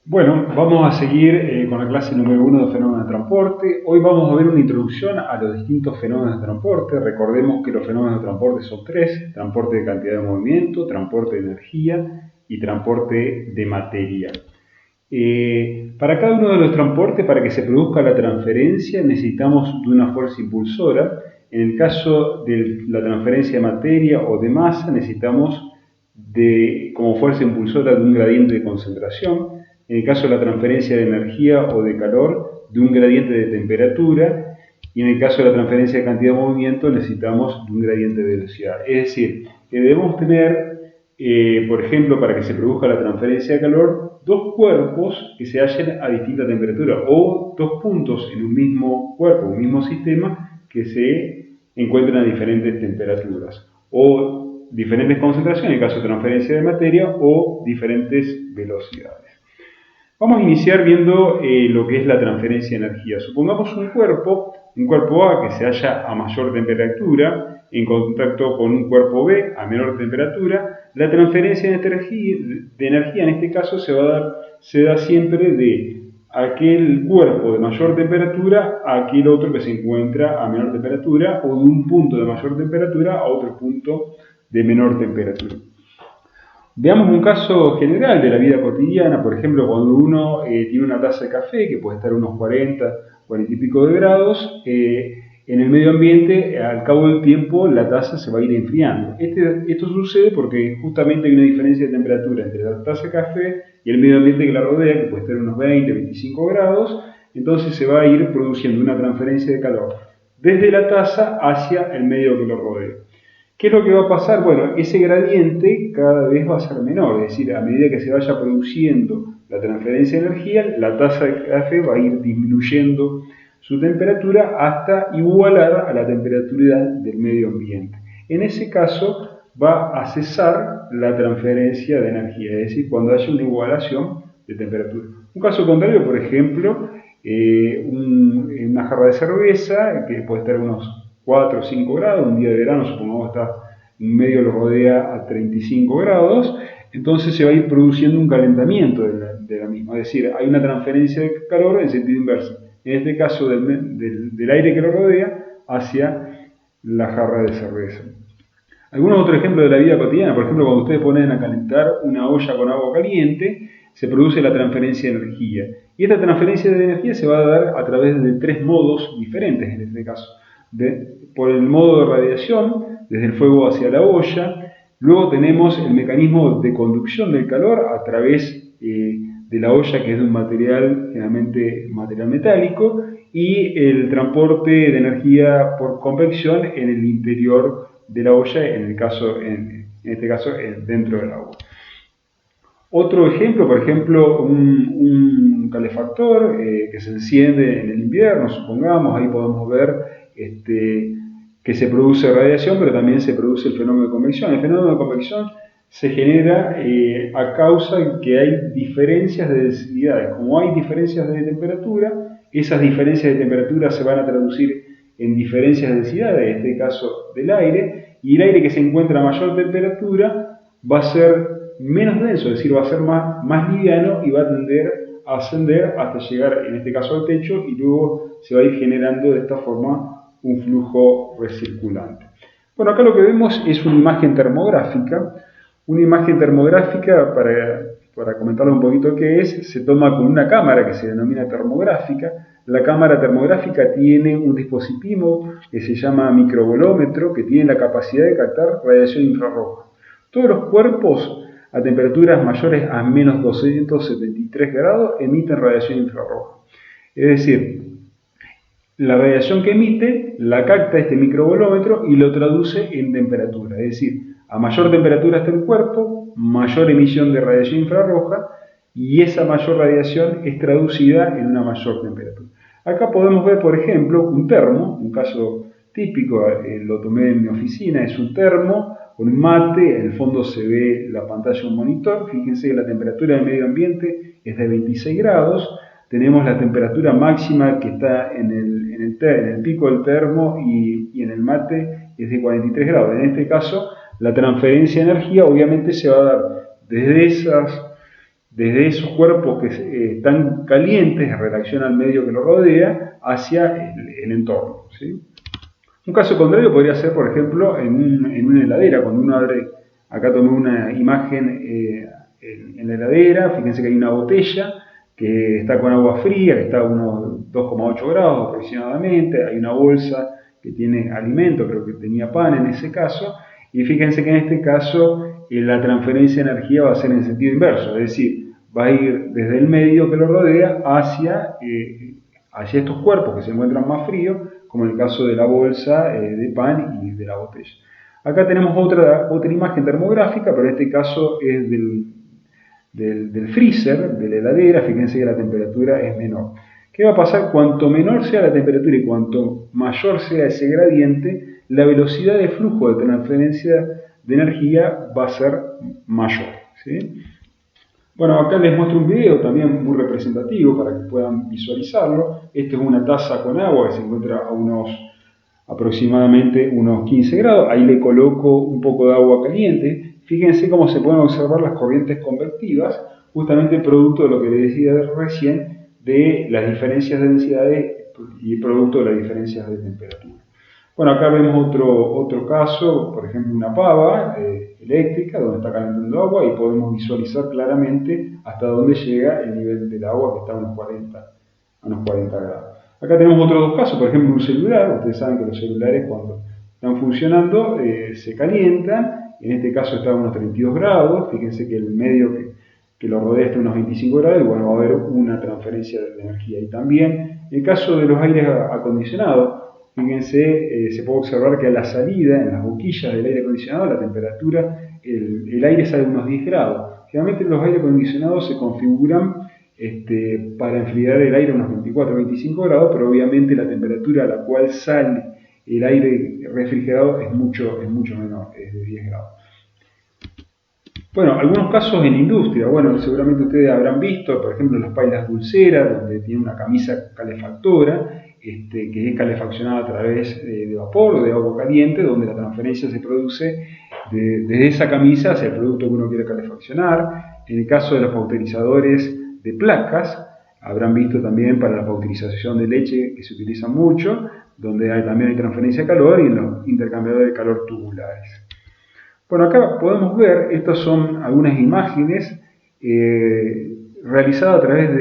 Bueno, vamos a seguir con la clase número 1 de fenómenos de transporte. Hoy vamos a ver una introducción a los distintos fenómenos de transporte. Recordemos que los fenómenos de transporte son tres: transporte de cantidad de movimiento, transporte de energía y transporte de materia. Para cada uno de los transportes, para que se produzca la transferencia, necesitamos de una fuerza impulsora. En el caso de la transferencia de materia o de masa, necesitamos como fuerza impulsora de un gradiente de concentración. En el caso de la transferencia de energía o de calor, de un gradiente de temperatura. Y en el caso de la transferencia de cantidad de movimiento, necesitamos de un gradiente de velocidad. Es decir, que debemos tener, por ejemplo, para que se produzca la transferencia de calor, dos cuerpos que se hallen a distinta temperatura o dos puntos en un mismo cuerpo, un mismo sistema, que se encuentren a diferentes temperaturas o diferentes concentraciones en el caso de transferencia de materia o diferentes velocidades. Vamos a iniciar viendo lo que es la transferencia de energía. Supongamos un cuerpo A que se halla a mayor temperatura en contacto con un cuerpo B a menor temperatura. La transferencia de energía en este caso se da siempre de aquel cuerpo de mayor temperatura a aquel otro que se encuentra a menor temperatura, o de un punto de mayor temperatura a otro punto de menor temperatura. Veamos un caso general de la vida cotidiana. Por ejemplo, cuando uno tiene una taza de café que puede estar a unos 40 y pico de grados, en el medio ambiente, al cabo del tiempo, la taza se va a ir enfriando. Esto sucede porque justamente hay una diferencia de temperatura entre la taza de café y el medio ambiente que la rodea, que puede estar a unos 25 grados. Entonces se va a ir produciendo una transferencia de calor desde la taza hacia el medio que lo rodea. ¿Qué es lo que va a pasar? Bueno, ese gradiente cada vez va a ser menor, es decir, a medida que se vaya produciendo la transferencia de energía, la taza de café va a ir disminuyendo su temperatura hasta igualar a la temperatura del medio ambiente. En ese caso va a cesar la transferencia de energía, es decir, cuando haya una igualación de temperatura. Un caso contrario, por ejemplo, una jarra de cerveza que puede estar a unos 4 o 5 grados, un día de verano supongamos que está en medio, lo rodea a 35 grados, entonces se va a ir produciendo un calentamiento de la misma, es decir, hay una transferencia de calor en sentido inverso, en este caso del aire que lo rodea hacia la jarra de cerveza. Algunos otros ejemplos de la vida cotidiana: por ejemplo, cuando ustedes ponen a calentar una olla con agua caliente, se produce la transferencia de energía. Y esta transferencia de energía se va a dar a través de tres modos diferentes en este caso. Por el modo de radiación, desde el fuego hacia la olla. Luego tenemos el mecanismo de conducción del calor a través de la olla, que es de un material, generalmente material metálico, y el transporte de energía por convección en el interior de la olla, en este caso dentro del agua. Otro ejemplo, por ejemplo, un calefactor que se enciende en el invierno, supongamos, ahí podemos ver que se produce radiación, pero también se produce el fenómeno de convección. El fenómeno de convección se genera a causa de que hay diferencias de densidades. Como hay diferencias de temperatura, esas diferencias de temperatura se van a traducir en diferencias de densidad, en este caso del aire, y el aire que se encuentra a mayor temperatura va a ser menos denso, es decir, va a ser más liviano y va a tender a ascender hasta llegar, en este caso, al techo, y luego se va a ir generando de esta forma un flujo recirculante. Bueno, acá lo que vemos es una imagen termográfica. Una imagen termográfica, para comentarle un poquito qué es, se toma con una cámara que se denomina termográfica. La cámara termográfica tiene un dispositivo que se llama microbolómetro, que tiene la capacidad de captar radiación infrarroja. Todos los cuerpos a temperaturas mayores a menos 273 grados emiten radiación infrarroja. Es decir, la radiación que emite la capta este microbolómetro y lo traduce en temperatura. Es decir, a mayor temperatura está el cuerpo, mayor emisión de radiación infrarroja, y esa mayor radiación es traducida en una mayor temperatura. Acá podemos ver, por ejemplo, un termo, un caso típico, lo tomé en mi oficina, es un termo con un mate, en el fondo se ve la pantalla de un monitor. Fíjense que la temperatura del medio ambiente es de 26 grados, tenemos la temperatura máxima que está en el pico del termo y en el mate es de 43 grados. En este caso, la transferencia de energía obviamente se va a dar desde desde esos cuerpos que están calientes en relación al medio que lo rodea hacia el entorno, ¿sí? Un caso contrario podría ser, por ejemplo, en una heladera. Cuando uno abre, acá tomé una imagen en la heladera, fíjense que hay una botella que está con agua fría, que está a unos 2,8 grados aproximadamente, hay una bolsa que tiene alimento, creo que tenía pan en ese caso, y fíjense que en este caso la transferencia de energía va a ser en sentido inverso, es decir, va a ir desde el medio que lo rodea hacia estos cuerpos que se encuentran más fríos, como en el caso de la bolsa de pan y de la botella. Acá tenemos otra imagen termográfica, pero en este caso es del freezer, de la heladera. Fíjense que la temperatura es menor. ¿Qué va a pasar? Cuanto menor sea la temperatura y cuanto mayor sea ese gradiente, la velocidad de flujo de transferencia de energía va a ser mayor, ¿sí? Bueno, acá les muestro un video también muy representativo para que puedan visualizarlo. Esta es una taza con agua que se encuentra a aproximadamente unos 15 grados. Ahí le coloco un poco de agua caliente. Fíjense cómo se pueden observar las corrientes convectivas, justamente producto de lo que les decía recién, de las diferencias de densidades y producto de las diferencias de temperatura. Bueno, acá vemos otro caso, por ejemplo una pava eléctrica donde está calentando agua y podemos visualizar claramente hasta dónde llega el nivel del agua, que está a unos 40 grados. Acá tenemos otros dos casos, por ejemplo un celular. Ustedes saben que los celulares cuando están funcionando se calientan, en este caso está a unos 32 grados, fíjense que el medio que lo rodea está a unos 25 grados y bueno, va a haber una transferencia de energía. Y también en el caso de los aires acondicionados, fíjense, se puede observar que a la salida, en las boquillas del aire acondicionado, la temperatura, el aire sale a unos 10 grados. Generalmente los aires acondicionados se configuran para enfriar el aire a unos 24 o 25 grados, pero obviamente la temperatura a la cual sale el aire refrigerado es mucho menor, es de 10 grados. Bueno, algunos casos en la industria. Bueno, seguramente ustedes habrán visto, por ejemplo, las pailas dulceras, donde tiene una camisa calefactora, que es calefaccionada a través de vapor o de agua caliente, donde la transferencia se produce desde esa camisa hacia el producto que uno quiere calefaccionar. En el caso de los pausterizadores de placas, habrán visto también para la pasteurización de leche, que se utiliza mucho, donde también hay transferencia de calor, y en los intercambiadores de calor tubulares. Bueno, acá podemos ver, estas son algunas imágenes realizadas a través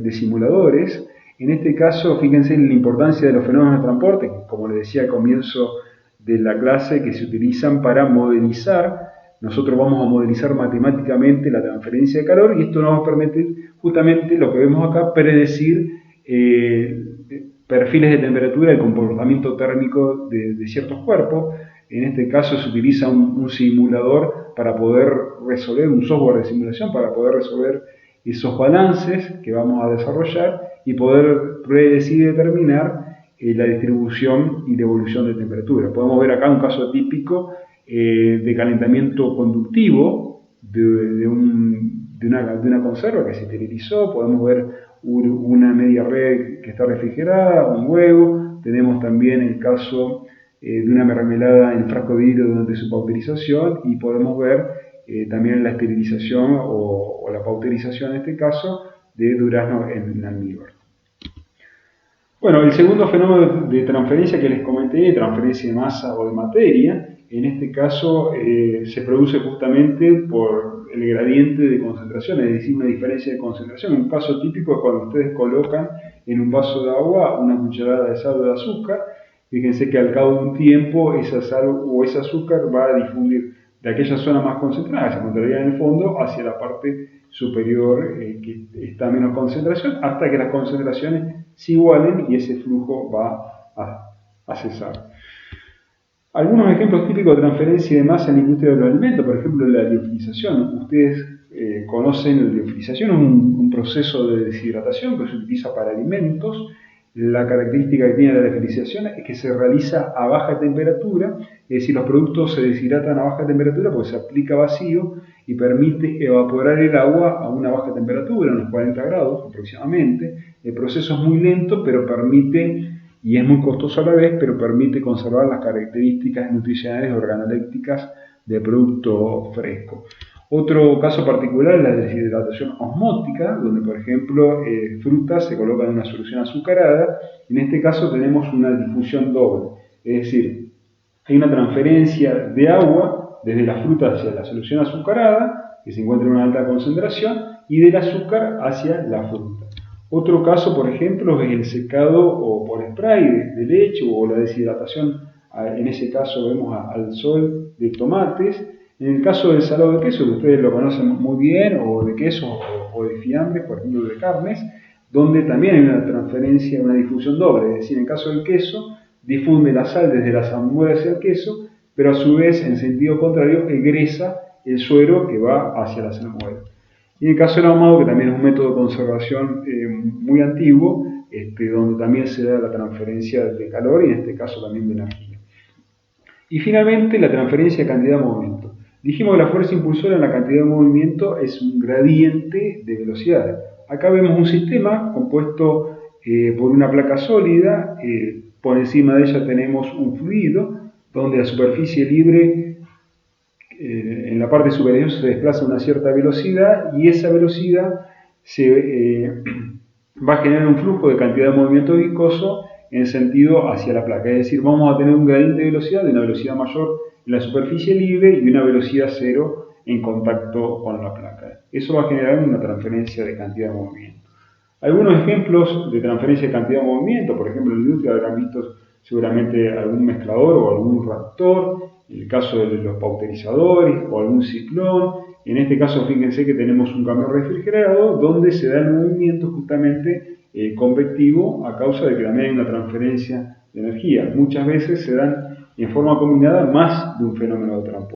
de simuladores. En este caso, fíjense en la importancia de los fenómenos de transporte, que, como les decía al comienzo de la clase, que se utilizan para modelizar. Nosotros vamos a modelizar matemáticamente la transferencia de calor y esto nos va a permitir, justamente lo que vemos acá, predecir perfiles de temperatura y comportamiento térmico de ciertos cuerpos. En este caso se utiliza un simulador para poder resolver, un software de simulación para poder resolver esos balances que vamos a desarrollar y poder predecir y determinar la distribución y la evolución de temperatura. Podemos ver acá un caso típico de calentamiento conductivo de una conserva que se esterilizó. Podemos ver una media red que está refrigerada, un huevo. Tenemos también el caso de una mermelada en frasco de vidrio durante su pasteurización, y podemos ver también la esterilización o la pasteurización, en este caso, de durazno en almíbar. Bueno, el segundo fenómeno de transferencia que les comenté, transferencia de masa o de materia, en este caso se produce justamente por el gradiente de concentración, es decir, una diferencia de concentración. Un caso típico es cuando ustedes colocan en un vaso de agua una cucharada de sal o de azúcar. Fíjense que al cabo de un tiempo esa sal o ese azúcar va a difundir de aquella zona más concentrada, se encontraría en el fondo, hacia la parte superior que está a menos concentración, hasta que las concentraciones se igualen y ese flujo va a cesar. Algunos ejemplos típicos de transferencia de masa en la industria de los alimentos, por ejemplo la liofilización. Ustedes conocen la liofilización, es un proceso de deshidratación que se utiliza para alimentos. La característica que tiene la liofilización es que se realiza a baja temperatura, es decir, los productos se deshidratan a baja temperatura porque se aplica vacío y permite evaporar el agua a una baja temperatura, unos 40 grados aproximadamente. El proceso es muy lento, pero permite, y es muy costoso a la vez, pero permite conservar las características nutricionales y organolépticas del producto fresco. Otro caso particular es la deshidratación osmótica, donde por ejemplo frutas se colocan en una solución azucarada. En este caso tenemos una difusión doble, es decir, hay una transferencia de agua desde la fruta hacia la solución azucarada, que se encuentra en una alta concentración, y del azúcar hacia la fruta. Otro caso, por ejemplo, es el secado o por spray de leche o la deshidratación, en ese caso vemos al sol de tomates. En el caso del salado de queso, que ustedes lo conocen muy bien, o de queso o de fiambres, por ejemplo de carnes, donde también hay una transferencia, una difusión doble, es decir, en el caso del queso, difunde la sal desde la salmuera hacia el queso, pero a su vez, en sentido contrario, egresa el suero que va hacia la salmuera. Y en el caso del ahumado, que también es un método de conservación muy antiguo, donde también se da la transferencia de calor y en este caso también de energía. Y finalmente, la transferencia de cantidad de movimiento. Dijimos que la fuerza impulsora en la cantidad de movimiento es un gradiente de velocidad. Acá vemos un sistema compuesto por una placa sólida, por encima de ella tenemos un fluido, donde la superficie libre en la parte superior se desplaza a una cierta velocidad y esa velocidad va a generar un flujo de cantidad de movimiento viscoso en sentido hacia la placa. Es decir, vamos a tener un gradiente de velocidad de una velocidad mayor en la superficie libre y una velocidad cero en contacto con la placa. Eso va a generar una transferencia de cantidad de movimiento. Algunos ejemplos de transferencia de cantidad de movimiento, por ejemplo, en la industria habrán visto seguramente algún mezclador o algún reactor, en el caso de los pauterizadores o algún ciclón. En este caso, fíjense que tenemos un camión refrigerado donde se da el movimiento justamente convectivo a causa de que también hay una transferencia de energía. Muchas veces se dan en forma combinada más de un fenómeno de transporte.